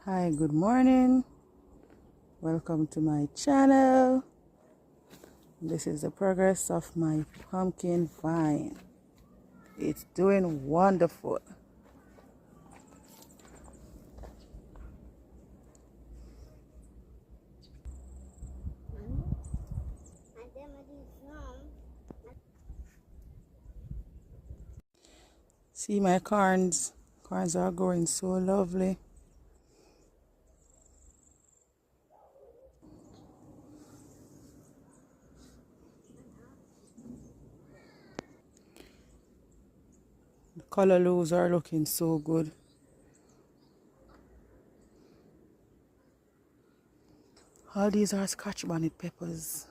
Hi, good morning. Welcome to my channel. This is the progress of my pumpkin vine. It's doing wonderful. See my corns. Corns are growing so lovely. The color loaves are looking so good. All these are Scotch bonnet peppers.